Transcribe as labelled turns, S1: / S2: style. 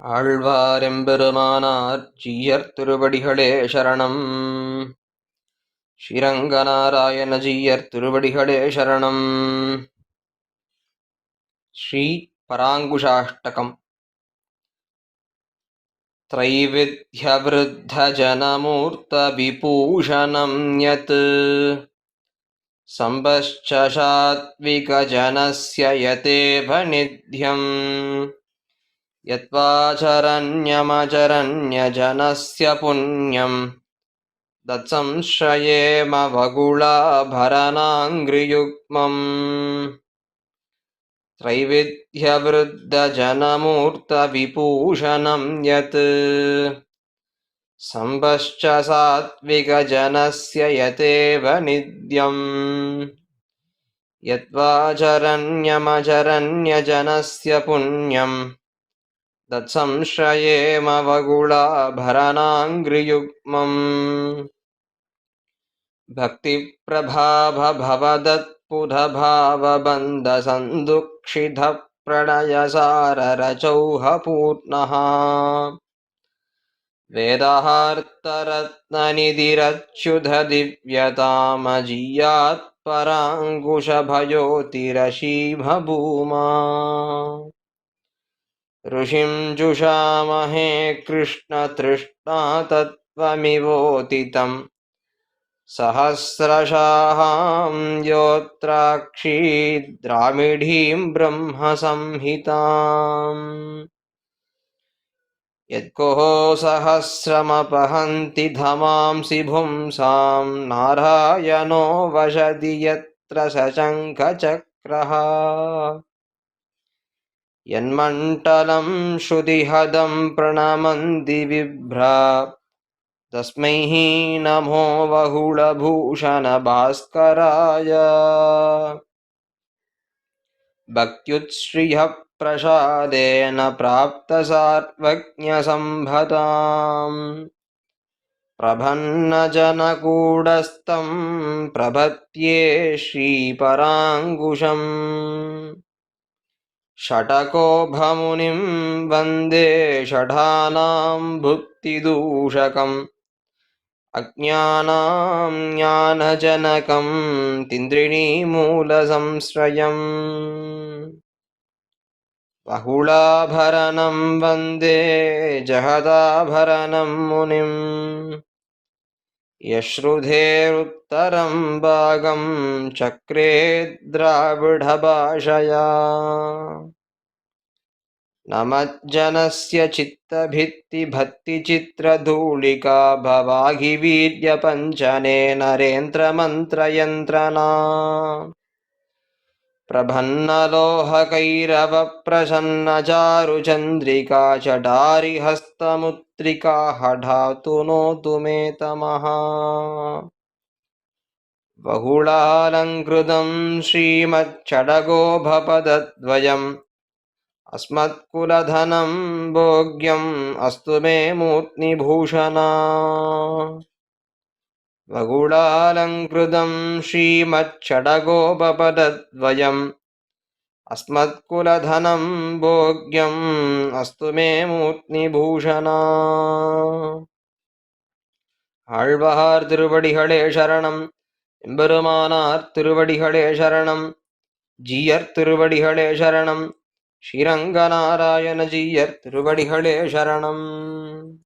S1: ஆழ்வாரெம்பெருமானார் ஜீயர் திருவடிகளே சரணம். ஸ்ரீரங்கநாராயண ஜீயர் திருவடிகளே சரணம். ஸ்ரீ பராங்குஷாஷ்டகம். त्रैविध्यवृद्धजनमूर्तविभूषणं यत् सम्पश्चात्विकजनस्य यतेव निध्यम् यत्वाचरण्यमचरण्यजनस्य पुण्यम् तत्संश्रयेमवगुळाभरणाङ्घ्रियुग्मम्. त्रैविध्यवृद्धजनमूर्तविभूषणं यत् सम्पश्च सात्विकजनस्य यतेव नित्यम् यत्वाचरण्यमचरण्यजनस्य पुण्यम् तत्संश्रयेमवगुळाभरणाङ्घ्रियुग्मम्. भक्तिप्रभावभवदत्पुधभावबन्धसन्दुक्षिधप्रणयसाररचौहपूर्णः वेदाहार्तरत्ननिधिरच्युतदिव्यतामजीयात्पराङ्कुशभयोतिरशीभभूमा. ऋषिं जुषामहे कृष्णतृष्णातत्त्वमिवोदितम् सहस्रशाहां योत्राक्षीद्रामिढीं ब्रह्मसंहिताम्. यद्गोः सहस्रमपहन्ति धमांसि पुंसां नारायणो वशति यत्र सशङ्खचक्रः. यन्मण्डलं श्रुतिहदं प्रणमन्ति विभ्रा तस्मै नमो बहुलभूषणभास्कराय. भक्त्युत्श्रियः प्रसादेन प्राप्तसार्वज्ञसम्भताम् प्रभन्नजनकूटस्थं प्रपद्ये श्रीपराङ्कुशम्. षटकोपमुनिं वन्दे षडानां भुक्तिदूषकम् अज्ञानां ज्ञानजनकं तिन्द्रिणीमूलसंश्रयम्. बहुलाभरणं वन्दे जगदाभरणं मुनिम् यश्रुधेरुत्तरं भागं चक्रे द्राविडभाषया. नमज्जनस्य चित्तभित्तिभक्तिचित्रधूलिका भवाघिवीर्यपञ्चने नरेन्द्रमन्त्रयन्त्रणा. प्रभन्नलोहकैरवप्रसन्नचारुचन्द्रिका चडारिहस्तमुद्रिका हठातु नोतु मे तमः. बहुलालङ्कृतं श्रीमच्छडगोपपदद्वयम् अस्मत्कुलधनं भोग्यम् अस्तु मे मूर्ध्निभूषणा. बहुलालङ्कृतं श्रीमच्छडगोपपदद्वयम् अस्मत्कुलधनं भोग्यम् अस्तु मे मूर्ध्निभूषणा. ஆழ்வார் திருவடிகளே சரணம். எம்பெருமானார் திருவடிகளே சரணம். ஜீயர் திருவடிகளே சரணம். ஸ்ரீரங்கநாராயண ஜீயர் திருவடிகளே சரணம்.